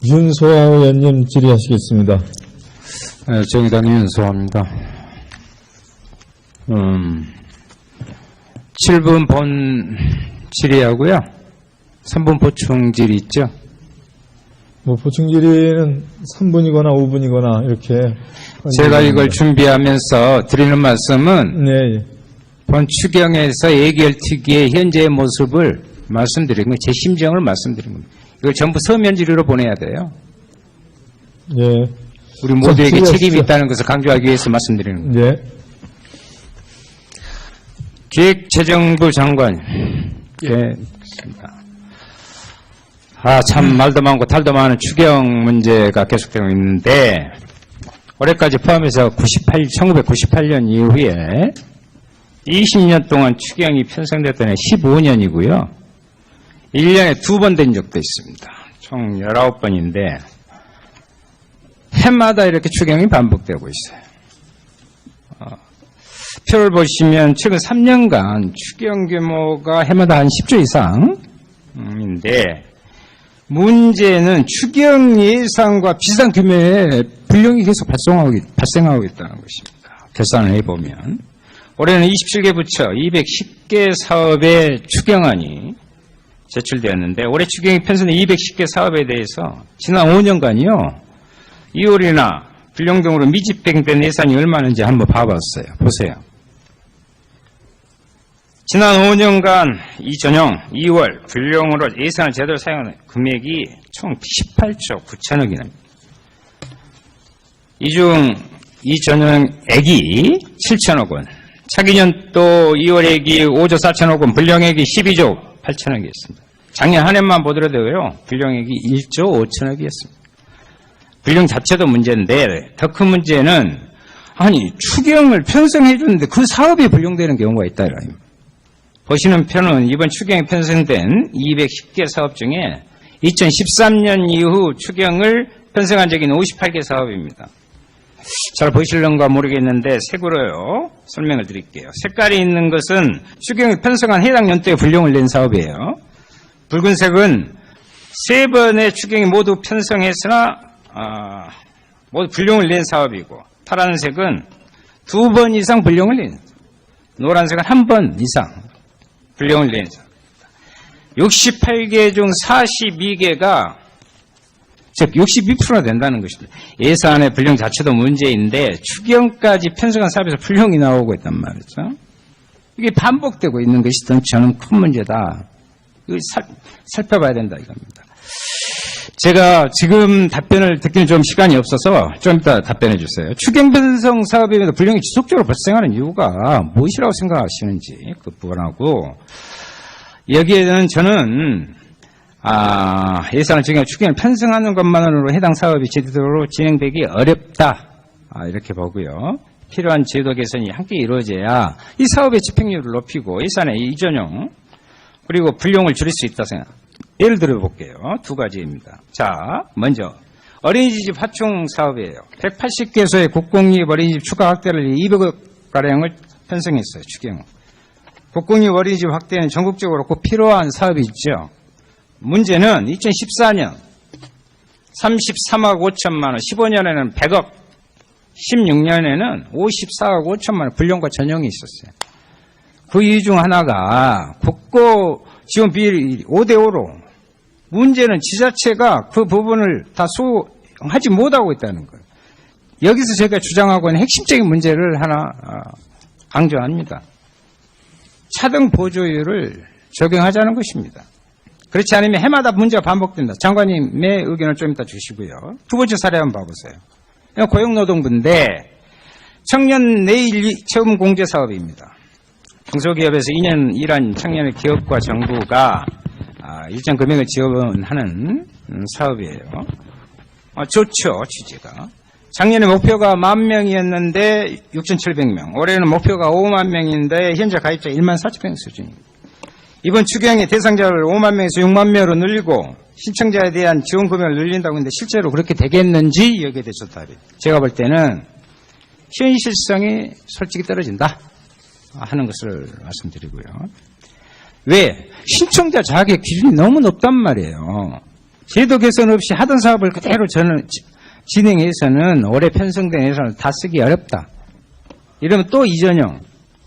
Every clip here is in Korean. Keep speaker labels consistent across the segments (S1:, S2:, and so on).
S1: 윤소아 의원님 질의하시겠습니다.
S2: 정의당 윤소아입니다. 7분 본 질의하고요. 3분 보충 질의 있죠?
S1: 보충 질의는 3분이거나 5분이거나 이렇게.
S2: 제가 이걸 준비하면서 드리는 말씀은
S1: 네.
S2: 본 추경에서 예결특위의 현재의 모습을 말씀드린 거예요. 제 심정을 말씀드린 겁니다. 이걸 전부 서면 질의로 보내야 돼요.
S1: 예.
S2: 우리 모두에게 책임이 있다는 것을 강조하기 위해서 말씀드리는 거예요.
S1: 예.
S2: 기획재정부 장관. 예. 참 말도 많고 탈도 많은 추경 문제가 계속되고 있는데 올해까지 포함해서 1998년 이후에 20년 동안 추경이 편성됐던 해 15년이고요. 1년에 2번 된 적도 있습니다. 총 19번인데 해마다 이렇게 추경이 반복되고 있어요. 표를 보시면 최근 3년간 추경 규모가 해마다 한 10조 이상인데 문제는 추경 예산과 비슷한 규모의 불령이 계속 발생하고 있다는 것입니다. 계산을 해보면 올해는 27개 부처 210개 사업의 추경안이 제출되었는데 올해 추경이 편성된 210개 사업에 대해서 지난 5년간이요. 2월이나 불령 등으로 미집행된 예산이 얼마인지 한번 봐봤어요. 보세요. 지난 5년간 이전형 2월 불령으로 예산을 제대로 사용한 금액이 총 18조 9천억이나. 이 중 이전형액이 7천억 원, 차기년도 2월액이 5조 4천억 원, 불령액이 12조 8천억이었습니다. 작년 한 해만 보더라도요, 불령액이 1조 5천억이었습니다. 불령 자체도 문제인데 더 큰 문제는 아니 추경을 편성해 주는데 그 사업이 불용되는 경우가 있다 이거예요. 보시는 표는 이번 추경이 편성된 210개 사업 중에 2013년 이후 추경을 편성한 적이 있는 58개 사업입니다. 잘 보이실런가 모르겠는데 색으로요 설명을 드릴게요. 색깔이 있는 것은 추경이 편성한 해당 연도에 불용을 낸 사업이에요. 붉은색은 3번의 추경이 모두 편성했으나 모두 불용을 낸 사업이고 파란색은 2번 이상 불용을 낸, 노란색은 1번 이상 불령을 낸 사업입니다. 68개 중 42개가 즉 62%나 된다는 것입니다. 예산의 불령 자체도 문제인데 추경까지 편성한 사업에서 불령이 나오고 있단 말이죠. 이게 반복되고 있는 것이 저는 큰 문제다. 이걸 살펴봐야 된다 이겁니다. 제가 지금 답변을 듣기는 좀 시간이 없어서 좀 이따 답변해 주세요. 추경 편성 사업에서 불령이 지속적으로 발생하는 이유가 무엇이라고 생각하시는지 그 부분하고 여기에는 저는 예산을 정해 추경을 편성하는 것만으로 해당 사업이 제대로 진행되기 어렵다 이렇게 보고요. 필요한 제도 개선이 함께 이루어져야 이 사업의 집행률을 높이고 예산의 이전용 그리고 불용을 줄일 수 있다 생각. 예를 들어 볼게요. 2가지입니다. 자, 먼저 어린이집 확충 사업이에요. 180개소의 국공립 어린이집 추가 확대를 200억 가량을 편성했어요. 추경. 국공립 어린이집 확대는 전국적으로 꼭 필요한 사업이 있죠. 문제는 2014년 33억 5천만 원, 15년에는 100억, 16년에는 54억 5천만 원 불용과 전용이 있었어요. 그 이유 중 하나가 국고 지원 비율이 5대5로 문제는 지자체가 그 부분을 다 수용하지 못하고 있다는 거예요. 여기서 제가 주장하고 있는 핵심적인 문제를 하나 강조합니다. 차등 보조율을 적용하자는 것입니다. 그렇지 않으면 해마다 문제가 반복된다. 장관님의 의견을 좀 이따 주시고요. 두 번째 사례 한번 봐보세요. 고용노동부인데 청년 내일 체험 공제 사업입니다. 중소기업에서 2년 일한 청년의 기업과 정부가 일정 금액을 지원하는 사업이에요. 좋죠, 취지가. 작년에 목표가 10,000명이었는데 6,700명. 올해는 목표가 5만 명인데 현재 가입자 1만 4,000명 수준입니다. 이번 추경의 대상자를 5만 명에서 6만 명으로 늘리고 신청자에 대한 지원 금액을 늘린다고 했는데 실제로 그렇게 되겠는지 여기에 대해서 답이. 제가 볼 때는 현실성이 솔직히 떨어진다 하는 것을 말씀드리고요. 왜? 신청자 자격 기준이 너무 높단 말이에요. 제도 개선 없이 하던 사업을 그대로 저는 진행해서는 올해 편성된 예산을 다 쓰기 어렵다. 이러면 또 이전형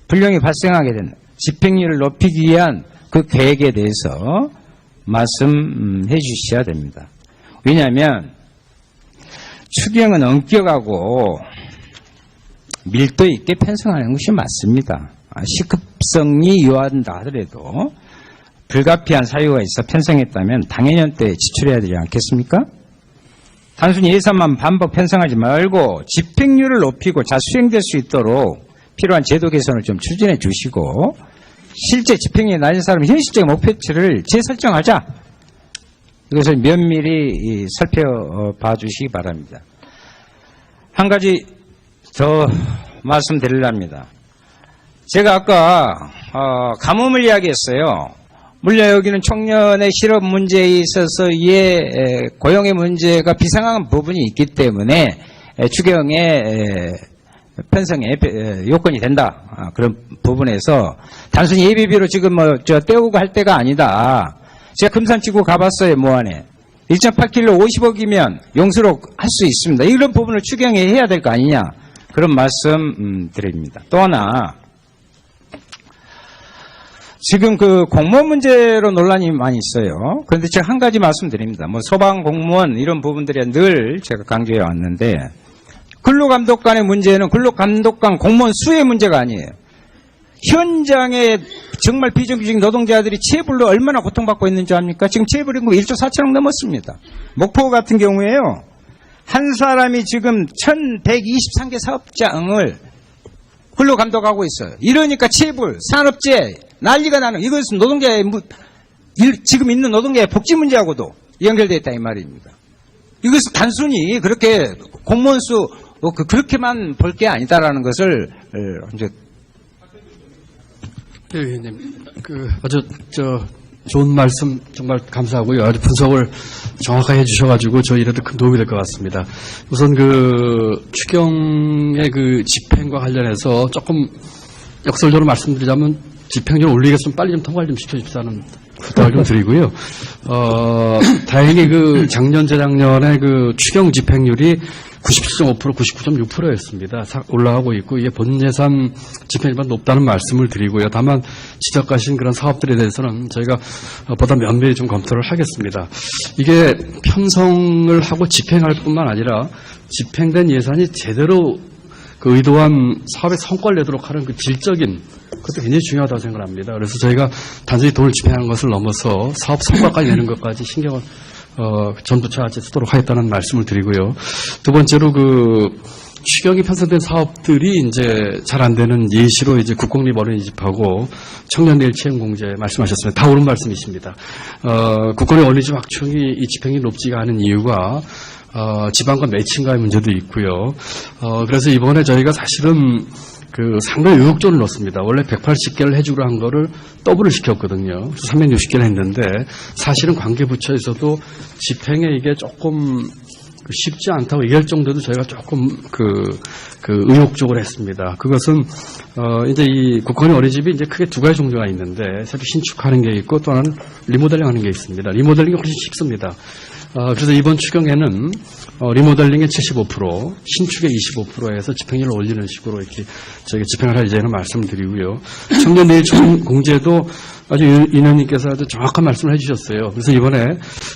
S2: 불령이 발생하게 된다. 집행률을 높이기 위한 그 계획에 대해서 말씀해 주셔야 됩니다. 왜냐하면 추경은 엄격하고 밀도 있게 편성하는 것이 맞습니다. 시급성이 요한다 하더라도 불가피한 사유가 있어 편성했다면 당해년도에 지출해야 되지 않겠습니까? 단순히 예산만 반복 편성하지 말고 집행률을 높이고 잘 수행될 수 있도록 필요한 제도 개선을 좀 추진해 주시고 실제 집행률이 낮은 사람은 현실적 목표치를 재설정하자. 이것을 면밀히 살펴봐 주시기 바랍니다. 한 가지 더 말씀드리렵니다. 제가 아까 가뭄을 이야기했어요. 물론 여기는 청년의 실업 문제에 있어서의 고용의 문제가 비상한 부분이 있기 때문에 추경의 편성의 요건이 된다. 그런 부분에서 단순히 예비비로 지금 떼우고 할 때가 아니다. 제가 금산지구 가봤어요, 모안에. 1.8km 50억이면 용수로 할 수 있습니다. 이런 부분을 추경에 해야 될 거 아니냐. 그런 말씀 드립니다. 또 하나, 지금 그 공무원 문제로 논란이 많이 있어요. 그런데 제가 한 가지 말씀드립니다. 소방 공무원 이런 부분들이 늘 제가 강조해 왔는데, 근로감독관의 문제는 근로감독관 공무원 수의 문제가 아니에요. 현장에 정말 비정규직 노동자들이 체불로 얼마나 고통받고 있는지 압니까? 지금 체불임금 1조 4천억 넘었습니다. 목포 같은 경우에요. 한 사람이 지금 1123개 사업장을 근로감독하고 있어요. 이러니까 체불, 산업재해, 난리가 나는, 이것은 노동자의, 지금 있는 노동자의 복지 문제하고도 연결되어 있다 이 말입니다. 이것은 단순히 그렇게 공무원 수, 그렇게만 볼 게 아니다라는 것을, 이제.
S3: 네, 의원님. 아주, 좋은 말씀 정말 감사하고요. 아주 분석을 정확하게 해주셔가지고 저 일에도 큰 도움이 될 것 같습니다. 우선 추경의 집행과 관련해서 조금 역설적으로 말씀드리자면 집행률 올리겠으면 좀 빨리 좀 통과를 좀 시켜주십사는 부탁을 좀 드리고요. 다행히 작년, 재작년에 추경 집행률이 97.5%, 99.6%였습니다. 올라가고 있고, 이게 본 예산 집행률보다 높다는 말씀을 드리고요. 다만, 지적하신 그런 사업들에 대해서는 저희가 보다 면밀히 좀 검토를 하겠습니다. 이게 편성을 하고 집행할 뿐만 아니라, 집행된 예산이 제대로 의도한 사업의 성과를 내도록 하는 질적인, 그것도 굉장히 중요하다고 생각을 합니다. 그래서 저희가 단순히 돈을 집행하는 것을 넘어서 사업 성과까지 내는 것까지 신경을 전부처같이 쓰도록 하겠다는 말씀을 드리고요. 두 번째로 추경이 편성된 사업들이 이제 잘 안 되는 예시로 이제 국공립 어린이집하고 청년 내일 채용 공제 말씀하셨습니다. 다 옳은 말씀이십니다. 국공립 어린이집 확충이 이 집행이 높지가 않은 이유가 지방과 매칭과의 문제도 있고요. 그래서 이번에 저희가 사실은 상당히 의욕적으로 넣었습니다. 원래 180개를 해주기로 한 거를 더블을 시켰거든요. 360개를 했는데 사실은 관계부처에서도 집행에 이게 조금 쉽지 않다고 얘기할 정도도 저희가 조금 의욕적으로 했습니다. 그것은 이제 이 국공립 어린이집이 이제 크게 두 가지 종류가 있는데 새로 신축하는 게 있고 또 하나는 리모델링 하는 게 있습니다. 리모델링이 훨씬 쉽습니다. 그래서 이번 추경에는 리모델링의 75%, 신축의 25%에서 집행률을 올리는 식으로 이렇게 저희가 집행을 할 예정을 말씀을 드리고요. 청년 내일 채용 공제도 아주 인원님께서 아주 정확한 말씀을 해주셨어요. 그래서 이번에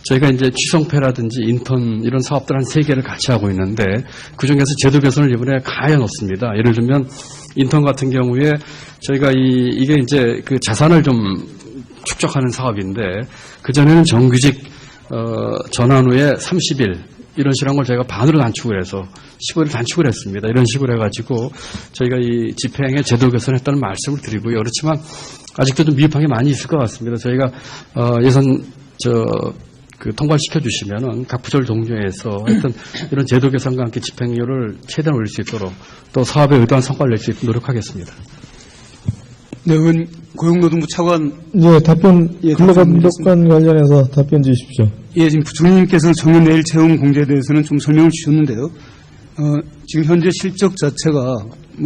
S3: 저희가 이제 취성패라든지 인턴 이런 사업들 한 3개를 같이 하고 있는데 그중에서 제도 개선을 이번에 가해 놓습니다. 예를 들면 인턴 같은 경우에 저희가 이게 이제 자산을 좀 축적하는 사업인데 그전에는 정규직 전환 후에 30일 이런 식으로 한 걸 저희가 반으로 단축을 해서 15일 단축을 했습니다. 이런 식으로 해가지고 저희가 이 집행에 제도 개선했다는 말씀을 드리고요. 그렇지만 아직도 좀 미흡한 게 많이 있을 것 같습니다. 저희가 예산 통과를 시켜주시면은 각 부처를 동조해서 하여튼 이런 제도 개선과 함께 집행률을 최대한 올릴 수 있도록 또 사업에 의도한 성과를 낼 수 있도록 노력하겠습니다.
S4: 네, 의원 고용노동부 차관.
S1: 예, 근로감독관 관련해서 답변 주십시오.
S4: 예, 지금 부총리님께서 청년 내일 채용 공제에 대해서는 좀 설명을 주셨는데요. 지금 현재 실적 자체가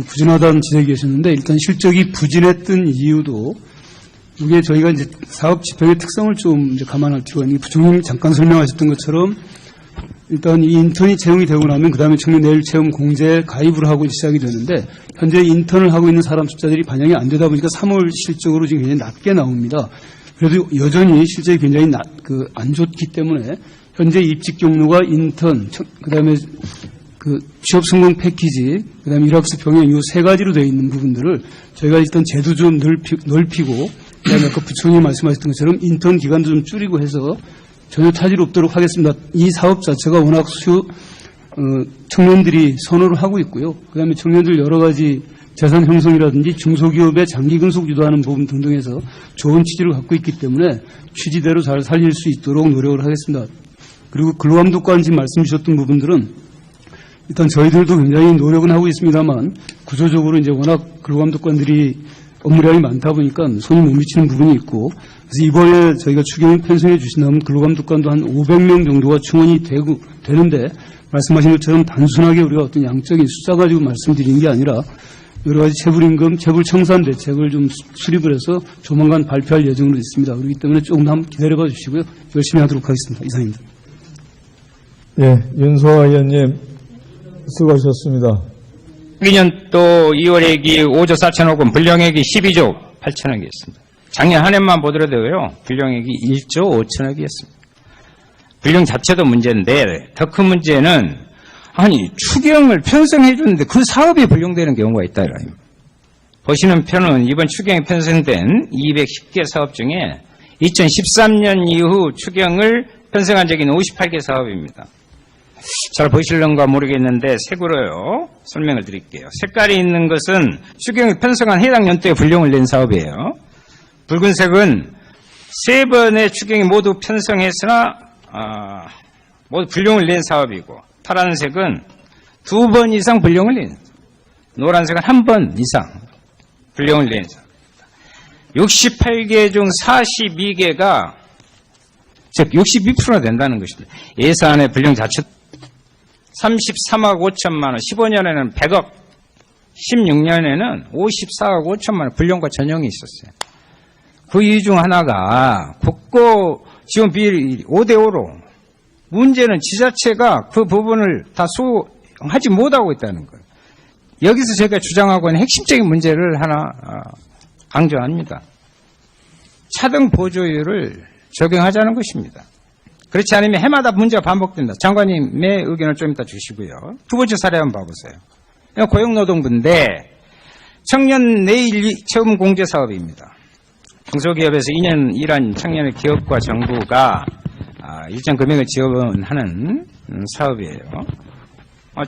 S4: 부진하다는 지적이 계셨는데 일단 실적이 부진했던 이유도 이게 저희가 이제 사업 집행의 특성을 좀 이제 감안할 필요가 있는 게 부총님 잠깐 설명하셨던 것처럼 일단 이 인턴이 채용이 되고 나면 그 다음에 청년 내일 채용 공제에 가입을 하고 시작이 되는데 현재 인턴을 하고 있는 사람 숫자들이 반영이 안 되다 보니까 3월 실적으로 지금 굉장히 낮게 나옵니다. 그래도 여전히 실적이 굉장히 안 좋기 때문에 현재 입직 경로가 인턴, 그 다음에 취업 성공 패키지, 그 다음에 일학습 병행 이 세 가지로 되어 있는 부분들을 저희가 일단 제도 좀 넓히고, 그 다음에 아까 부총님 말씀하셨던 것처럼 인턴 기간도 좀 줄이고 해서 전혀 차질 없도록 하겠습니다. 이 사업 자체가 워낙 청년들이 선호를 하고 있고요. 그 다음에 청년들 여러 가지 재산 형성이라든지 중소기업의 장기 근속 유도하는 부분 등등에서 좋은 취지를 갖고 있기 때문에 취지대로 잘 살릴 수 있도록 노력을 하겠습니다. 그리고 근로감독관 지금 말씀 주셨던 부분들은 일단 저희들도 굉장히 노력은 하고 있습니다만 구조적으로 이제 워낙 근로감독관들이 업무량이 많다 보니까 손이 못 미치는 부분이 있고 그래서 이번에 저희가 추경을 편성해 주신다면 근로감독관도 한 500명 정도가 충원이 되는데 말씀하신 것처럼 단순하게 우리가 어떤 양적인 숫자 가지고 말씀드리는 게 아니라 여러 가지 체불임금, 체불청산 대책을 좀 수립을 해서 조만간 발표할 예정으로 있습니다. 그렇기 때문에 조금 더 기다려봐 주시고요. 열심히 하도록 하겠습니다. 이상입니다.
S1: 예, 윤소아 의원님 수고하셨습니다.
S2: 2년도 2월액이 5조 4천억 원, 불령액이 12조 8천억이었습니다. 작년 한 해만 보더라도요, 불령액이 1조 5천억이었습니다. 불령 자체도 문제인데 더 큰 문제는 아니 추경을 편성해 주는데 그 사업이 불용되는 경우가 있다 이거예요. 보시는 편은 이번 추경이 편성된 210개 사업 중에 2013년 이후 추경을 편성한 적이 있는 58개 사업입니다. 잘 보실런가 모르겠는데 색으로요 설명을 드릴게요. 색깔이 있는 것은 추경이 편성한 해당 연도에 불령을 낸 사업이에요. 붉은색은 3번의 추경이 모두 편성했으나 모두 불령을 낸 사업이고, 파란색은 2번 이상 불령을 낸, 노란색은 1번 이상 불령을 낸 사업입니다. 68개 중 42개가 즉 62%가 된다는 것입니다. 예산의 불령 자체 33억 5천만 원, 15년에는 100억, 16년에는 54억 5천만 원 불령과 전형이 있었어요. 그 이유 중 하나가 국고 지원 비율이 5대5로 문제는 지자체가 그 부분을 다 수용하지 못하고 있다는 거예요. 여기서 제가 주장하고 있는 핵심적인 문제를 하나 강조합니다. 차등 보조율을 적용하자는 것입니다. 그렇지 않으면 해마다 문제가 반복된다. 장관님의 의견을 좀 이따 주시고요. 두 번째 사례 한번 봐보세요. 고용노동부인데 청년 내일 체험 공제 사업입니다. 중소기업에서 2년 일한 청년의 기업과 정부가 일정 금액을 지원하는 사업이에요.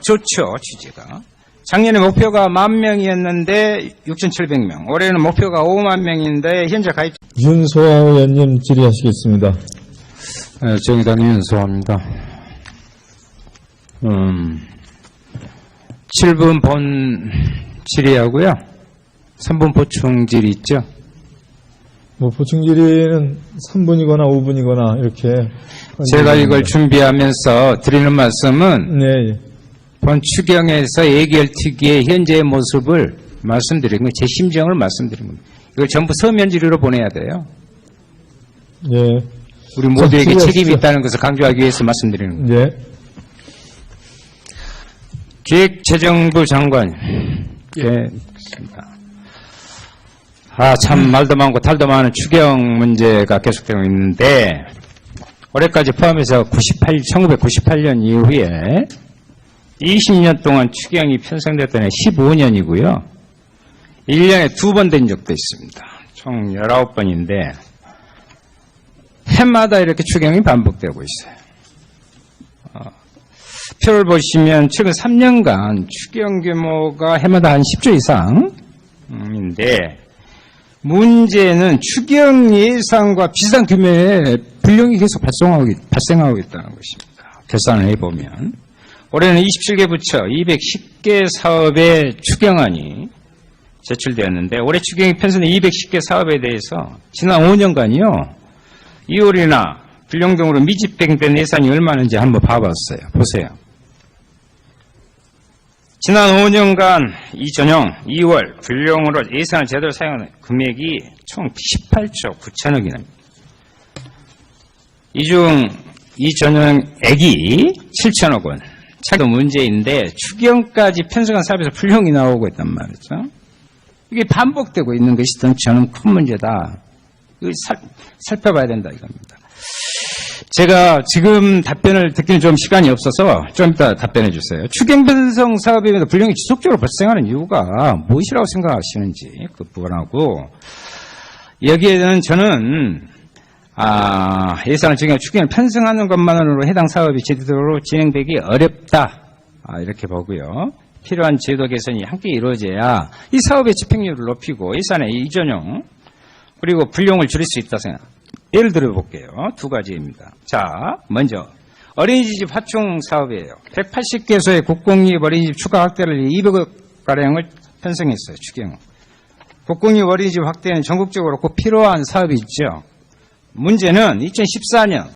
S2: 좋죠, 취지가. 작년에 목표가 10,000명이었는데 6,700명. 올해는 목표가 5만 명인데 현재 가입.
S1: 윤소아 의원님 질의하시겠습니다.
S2: 네, 정의당 윤소아입니다. 7분 본 질의하고요. 3분 보충 질의 있죠?
S1: 뭐 보충 질의는 3분이거나 5분이거나 이렇게.
S2: 제가 이걸 준비하면서 드리는 말씀은
S1: 네.
S2: 본 추경에서 예결특위의 현재의 모습을 말씀드린 거예요. 제 심정을 말씀드린 겁니다. 이걸 전부 서면 질의로 보내야 돼요.
S1: 예.
S2: 우리 모두에게 책임이 있다는 것을 강조하기 위해서 말씀드리는 거예요.
S1: 예.
S2: 기획재정부 장관. 예. 그렇습니다. 참 말도 많고 탈도 많은 추경 문제가 계속되고 있는데 올해까지 포함해서 1998년 이후에 20년 동안 추경이 편성됐던 해 15년이고요. 1년에 2번 된 적도 있습니다. 총 19번인데 해마다 이렇게 추경이 반복되고 있어요. 표를 보시면 최근 3년간 추경 규모가 해마다 한 10조 이상인데 문제는 추경 예산과 비슷한 규모의 불령이 계속 발생하고 있다는 것입니다. 계산을 해보면 올해는 27개 부처 210개 사업의 추경안이 제출되었는데 올해 추경이 편성된 210개 사업에 대해서 지난 5년간이요. 2월이나 불령 등으로 미집행된 예산이 얼마인지 한번 봐봤어요. 보세요. 지난 5년간 이 전용 2월 불용으로 예산을 제대로 사용한 금액이 총 18조 9천억이랍니다. 이 중 이 전용액이 7천억 원. 차도 문제인데 추경까지 편성한 사업에서 불용이 나오고 있단 말이죠. 이게 반복되고 있는 것이 저는 큰 문제다. 이걸 살펴봐야 된다 이겁니다. 제가 지금 답변을 듣기는 좀 시간이 없어서 좀 이따 답변해 주세요. 추경 편성 사업에서 불용이 지속적으로 발생하는 이유가 무엇이라고 생각하시는지 그 부분하고 여기에는 저는 예산을 증액 추경을 편성하는 것만으로 해당 사업이 제대로 진행되기 어렵다 이렇게 보고요. 필요한 제도 개선이 함께 이루어져야 이 사업의 집행률을 높이고 예산의 이전용 그리고 불용을 줄일 수 있다 생각. 예를 들어 볼게요. 두 가지입니다. 자, 먼저 어린이집 확충 사업이에요. 180개소의 국공립 어린이집 추가 확대를 200억 가량을 편성했어요. 추경. 국공립 어린이집 확대는 전국적으로 꼭 필요한 사업이 있죠. 문제는 2014년